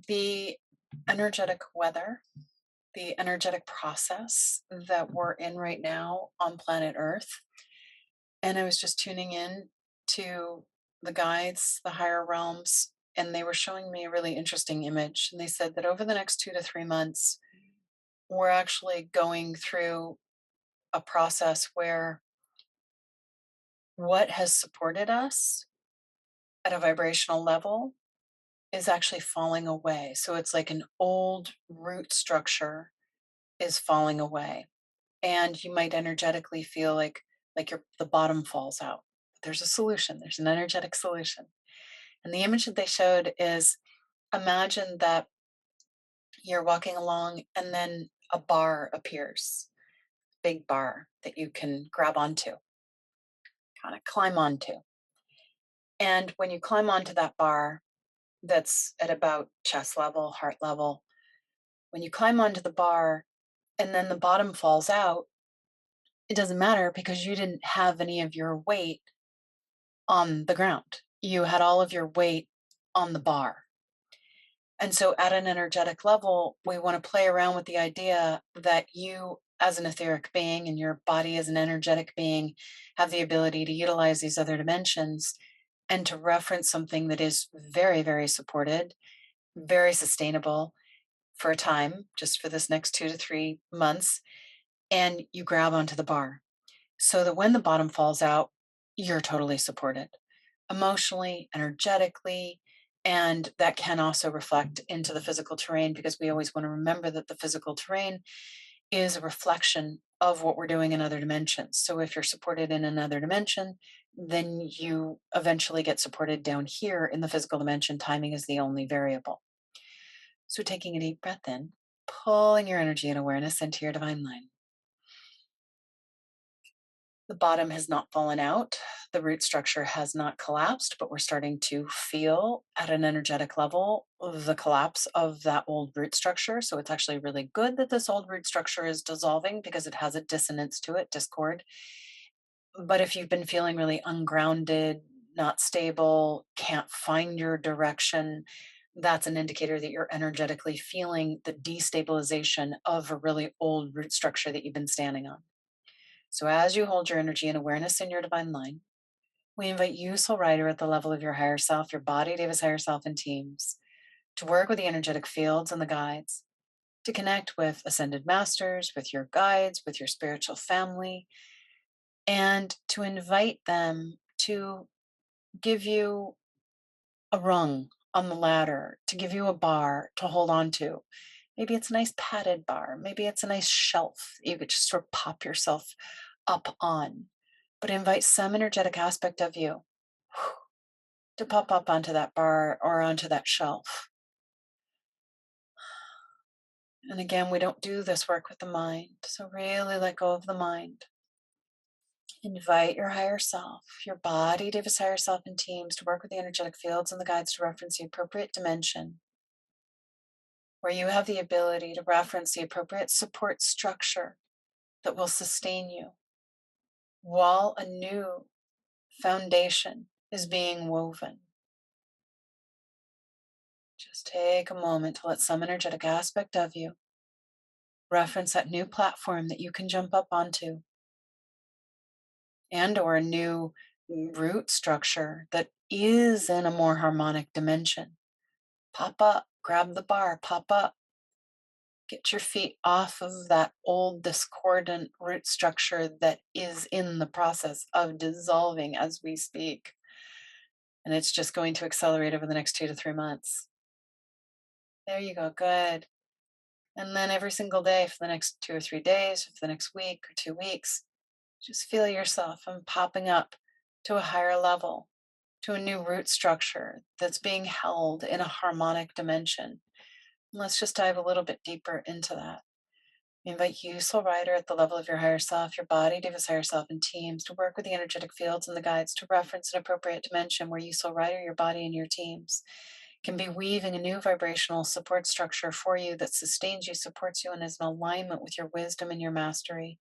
the energetic weather, the energetic process that we're in right now on planet Earth. And I was just tuning in to the guides, the higher realms, and they were showing me a really interesting image. And they said that over the next 2 to 3 months, we're actually going through a process where what has supported us at a vibrational level is actually falling away. So it's like an old root structure is falling away. And you might energetically feel like the bottom falls out. There's a solution. There's an energetic solution. And the image that they showed is, imagine that you're walking along and then a bar appears, big bar that you can grab onto, kind of climb onto. And when you climb onto that bar that's at about chest level, heart level, when you climb onto the bar and then the bottom falls out, it doesn't matter because you didn't have any of your weight on the ground. You had all of your weight on the bar. And so, at an energetic level, we want to play around with the idea that you, as an etheric being, and your body as an energetic being, have the ability to utilize these other dimensions and to reference something that is very, very supported, very sustainable for a time, just for this next 2 to 3 months. And you grab onto the bar so that when the bottom falls out, you're totally supported emotionally, energetically, and that can also reflect into the physical terrain because we always want to remember that the physical terrain is a reflection of what we're doing in other dimensions. So if you're supported in another dimension, then you eventually get supported down here in the physical dimension. Timing is the only variable. So taking a deep breath in, pulling your energy and awareness into your divine line. The bottom has not fallen out. The root structure has not collapsed, but we're starting to feel at an energetic level the collapse of that old root structure. So it's actually really good that this old root structure is dissolving because it has a dissonance to it, discord. But if you've been feeling really ungrounded, not stable, can't find your direction, that's an indicator that you're energetically feeling the destabilization of a really old root structure that you've been standing on. So as you hold your energy and awareness in your divine line, we invite you, Soul Rider, at the level of your higher self, your body, Davis higher self, and teams, to work with the energetic fields and the guides, to connect with ascended masters, with your guides, with your spiritual family, and to invite them to give you a rung on the ladder, to give you a bar to hold on to. Maybe it's a nice padded bar. Maybe it's a nice shelf you could just sort of pop yourself up on, but invite some energetic aspect of you to pop up onto that bar or onto that shelf. And again, we don't do this work with the mind, so really let go of the mind. Invite your higher self, your body, Davis higher self, and teams to work with the energetic fields and the guides to reference the appropriate dimension where you have the ability to reference the appropriate support structure that will sustain you while a new foundation is being woven. Just take a moment to let some energetic aspect of you reference that new platform that you can jump up onto, and or a new root structure that is in a more harmonic dimension. Pop up, grab the bar, pop up. Get your feet off of that old discordant root structure that is in the process of dissolving as we speak. And it's just going to accelerate over the next 2 to 3 months. There you go. Good. And then every single day for the next 2 or 3 days, for the next week or 2 weeks, just feel yourself and popping up to a higher level, to a new root structure that's being held in a harmonic dimension. And let's just dive a little bit deeper into that. We invite you, Soul Rider, at the level of your higher self, your body, Davis higher self, and teams to work with the energetic fields and the guides to reference an appropriate dimension where you, Soul Rider, your body, and your teams can be weaving a new vibrational support structure for you that sustains you, supports you, and is in alignment with your wisdom and your mastery,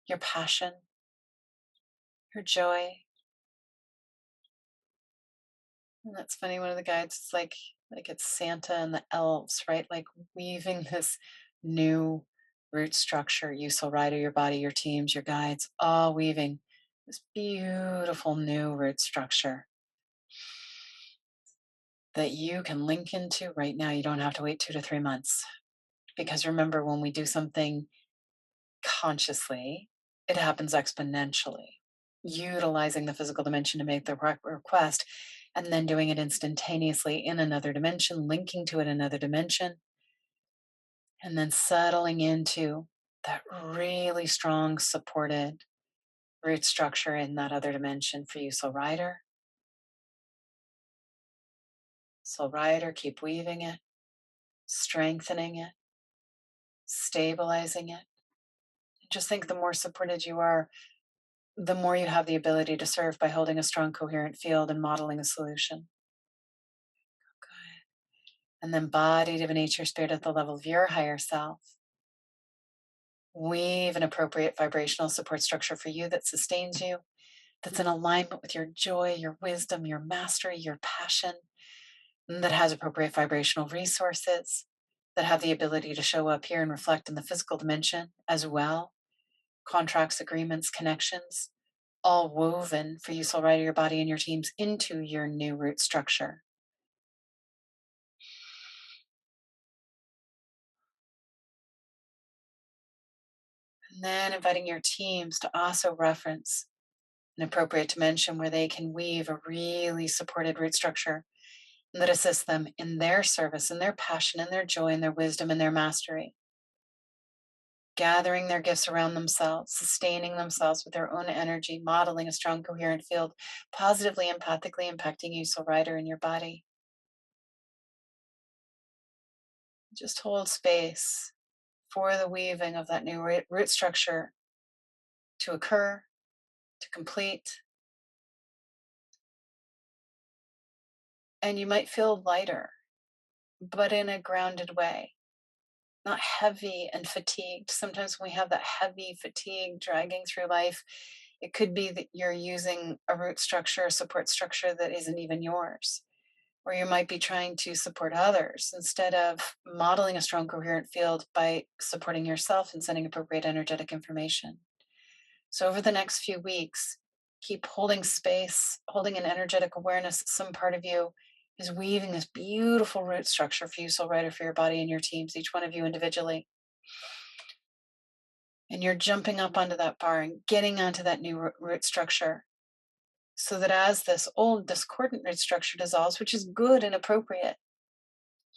your passion, your joy. And that's funny. One of the guides is like, like it's Santa and the elves, right? Like weaving this new root structure. You, soul rider, your body, your teams, your guides, all weaving this beautiful new root structure that you can link into right now. You don't have to wait 2 to 3 months. Because remember, when we do something consciously, it happens exponentially. Utilizing the physical dimension to make the request and then doing it instantaneously in another dimension, linking to it another dimension, and then settling into that really strong, supported root structure in that other dimension for you, soul rider. Soul rider, keep weaving it, strengthening it, stabilizing it. Just think the more supported you are, the more you have the ability to serve by holding a strong, coherent field and modeling a solution. Good. And then body, divinity, your spirit at the level of your higher self. Weave an appropriate vibrational support structure for you that sustains you, that's in alignment with your joy, your wisdom, your mastery, your passion, and that has appropriate vibrational resources that have the ability to show up here and reflect in the physical dimension as well. Contracts, agreements, connections, all woven for you, soul rider, your body, and your teams into your new root structure. And then inviting your teams to also reference an appropriate dimension where they can weave a really supported root structure that assists them in their service, in their passion, in their joy, in their wisdom, in their mastery. Gathering their gifts around themselves, sustaining themselves with their own energy, modeling a strong, coherent field, positively, empathically impacting you, soul rider, in your body. Just hold space for the weaving of that new root structure to occur, to complete. And you might feel lighter, but in a grounded way, not heavy and fatigued. Sometimes when we have that heavy fatigue dragging through life, it could be that you're using a root structure, a support structure that isn't even yours. Or you might be trying to support others instead of modeling a strong, coherent field by supporting yourself and sending appropriate energetic information. So, over the next few weeks, keep holding space, holding an energetic awareness that some part of you is weaving this beautiful root structure for you, soul rider, for your body and your teams, each one of you individually. And you're jumping up onto that bar and getting onto that new root structure so that as this old discordant root structure dissolves, which is good and appropriate,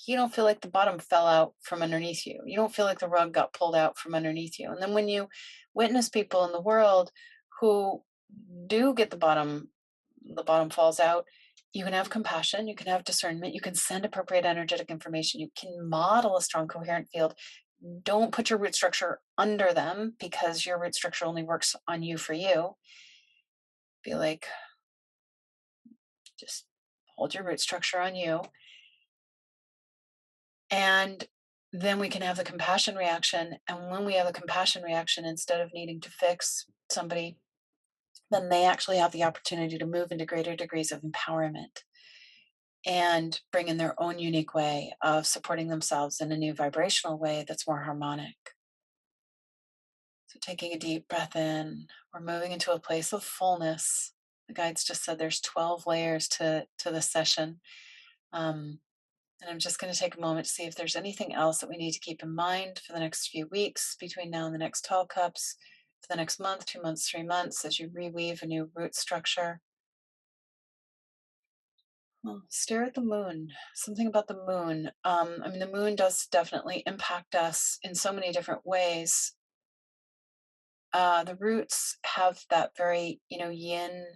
you don't feel like the bottom fell out from underneath you. You don't feel like the rug got pulled out from underneath you. And then when you witness people in the world who do get the bottom falls out, you can have compassion, you can have discernment, you can send appropriate energetic information, you can model a strong, coherent field. Don't put your root structure under them because your root structure only works on you for you. Be like, just hold your root structure on you. And then we can have the compassion reaction. And when we have a compassion reaction, instead of needing to fix somebody, then they actually have the opportunity to move into greater degrees of empowerment and bring in their own unique way of supporting themselves in a new vibrational way that's more harmonic. So, taking a deep breath in, we're moving into a place of fullness. The guides just said there's 12 layers to this session. Um, And I'm just going to take a moment to see if there's anything else that we need to keep in mind for the next few weeks between now and the next 12 cups, for the next month, 2 months, 3 months, as you reweave a new root structure. Well, stare at the moon. Something about the moon. I mean, the moon does definitely impact us in so many different ways. The roots have that very, yin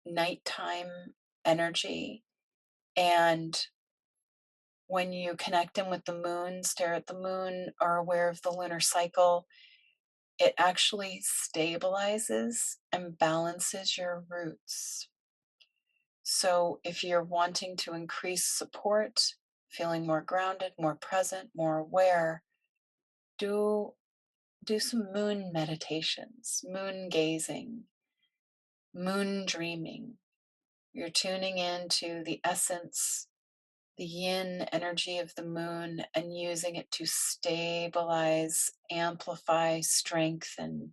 nighttime energy. And when you connect in with the moon, stare at the moon, are aware of the lunar cycle, it actually stabilizes and balances your roots. So if you're wanting to increase support, feeling more grounded, more present, more aware, do some moon meditations, moon gazing, moon dreaming. You're tuning into the essence the yin energy of the moon and using it to stabilize, amplify, strengthen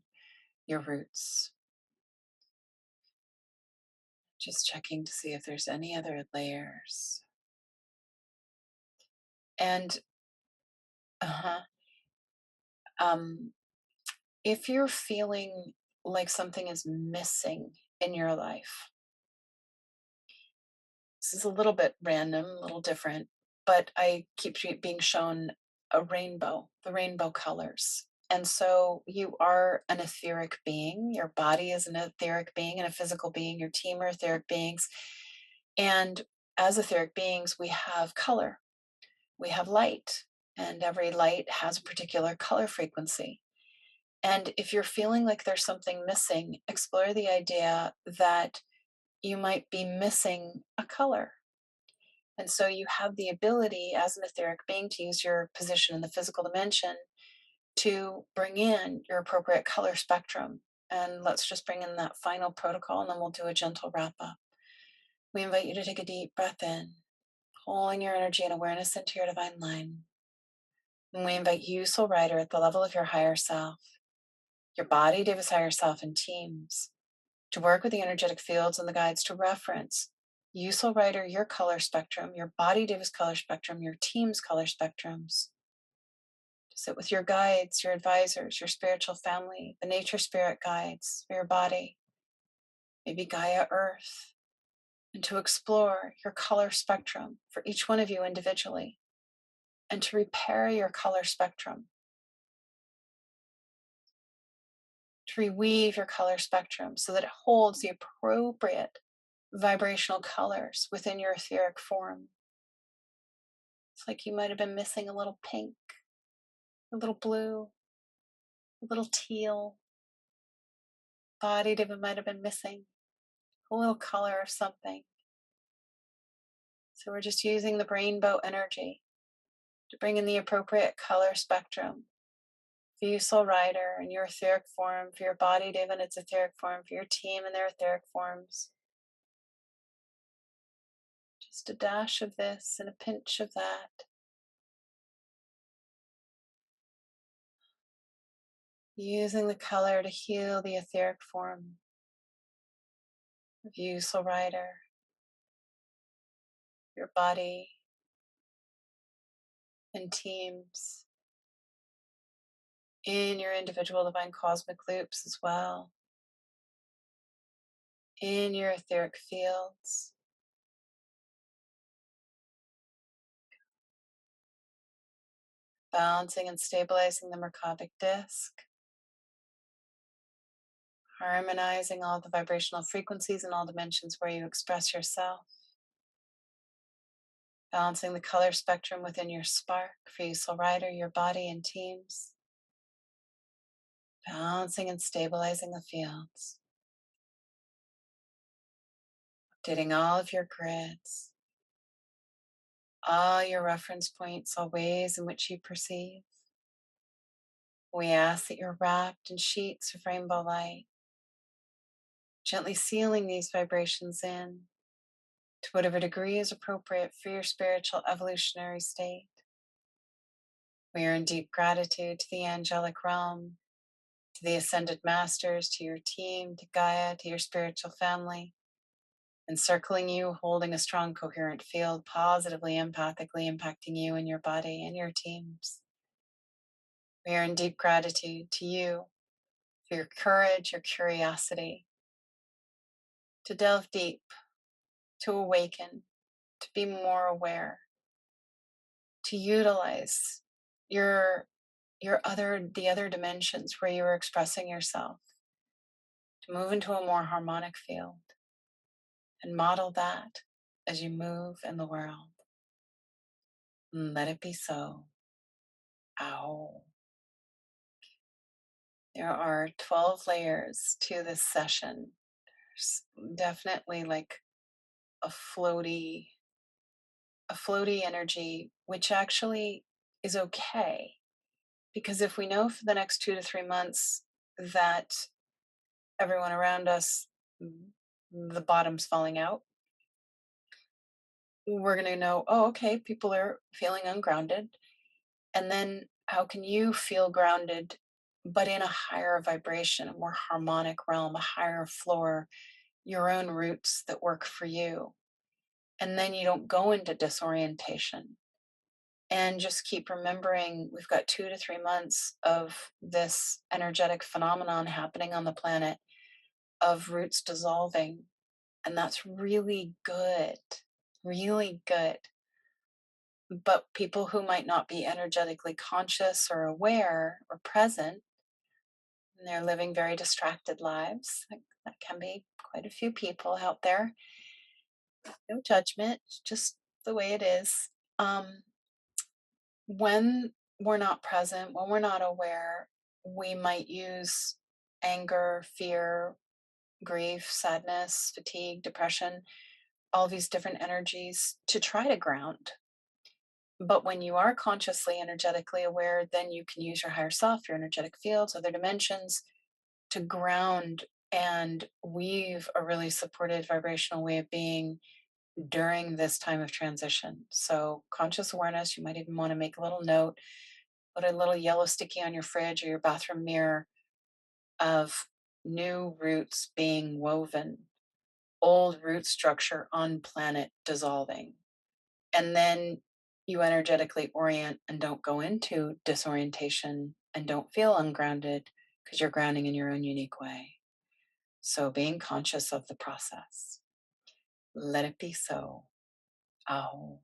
your roots. Just checking to see if there's any other layers. And uh-huh, um, if you're feeling like something is missing in your life, this is a little bit random, a little different, but I keep being shown a rainbow, the rainbow colors. And so you are an etheric being. Your body is an etheric being and a physical being. Your team are etheric beings. And as etheric beings, we have color, we have light, and every light has a particular color frequency. And if you're feeling like there's something missing, explore the idea that you might be missing a color. And so you have the ability as an etheric being to use your position in the physical dimension to bring in your appropriate color spectrum. And let's just bring in that final protocol and then we'll do a gentle wrap up. We invite you to take a deep breath in, pulling your energy and awareness into your divine line. And we invite you, Soul Rider, at the level of your higher self, your body, Davis higher self, and teams to work with the energetic fields and the guides to reference you, Soul Rider, your color spectrum, your body, Davis color spectrum, your team's color spectrums. To sit with your guides, your advisors, your spiritual family, the nature spirit guides for your body, maybe Gaia Earth, and to explore your color spectrum for each one of you individually and to repair your color spectrum, to reweave your color spectrum so that it holds the appropriate vibrational colors within your etheric form. It's like you might have been missing a little pink, a little blue, a little teal. Body might have been missing a little color of something. So we're just using the rainbow energy to bring in the appropriate color spectrum for you, Soul Rider, in your etheric form, for your body, David, in its etheric form, for your team in their etheric forms. Just a dash of this and a pinch of that. Using the color to heal the etheric form of you, Soul Rider, your body and teams in your individual divine cosmic loops as well, in your etheric fields. Balancing and stabilizing the Merkabah disc, harmonizing all the vibrational frequencies in all dimensions where you express yourself, balancing the color spectrum within your spark for you, Soul Rider, your body and teams, balancing and stabilizing the fields, updating all of your grids, all your reference points, all ways in which you perceive. We ask that you're wrapped in sheets of rainbow light, gently sealing these vibrations in to whatever degree is appropriate for your spiritual evolutionary state. We are in deep gratitude to the angelic realm, to the ascended masters, to your team, to Gaia, to your spiritual family, encircling you, holding a strong, coherent field, positively, empathically impacting you and your body and your teams. We are in deep gratitude to you for your courage, your curiosity, to delve deep, to awaken, to be more aware, to utilize your the other dimensions where you are expressing yourself, to move into a more harmonic field and model that as you move in the world. Let it be so. Ow. There are 12 layers to this session. There's definitely like a floaty energy, which actually is okay. Because if we know for the next 2 to 3 months that everyone around us, the bottom's falling out, we're going to know, oh, okay, people are feeling ungrounded. And then how can you feel grounded, but in a higher vibration, a more harmonic realm, a higher floor, your own roots that work for you? And then you don't go into disorientation. And just keep remembering we've got 2 to 3 months of this energetic phenomenon happening on the planet of roots dissolving. And that's really good, really good. But people who might not be energetically conscious or aware or present, and they're living very distracted lives, like that can be quite a few people out there. No judgment, just the way it is. Um, when we're not present, when we're not aware, we might use anger, fear, grief, sadness, fatigue, depression, all these different energies to try to ground. But when you are consciously, energetically aware, then you can use your higher self, your energetic fields, other dimensions to ground and weave a really supported vibrational way of being during this time of transition. So, conscious awareness, you might even want to make a little note, put a little yellow sticky on your fridge or your bathroom mirror of new roots being woven, old root structure on planet dissolving. And then you energetically orient and don't go into disorientation and don't feel ungrounded because you're grounding in your own unique way. So being conscious of the process. Let it be so. Aho.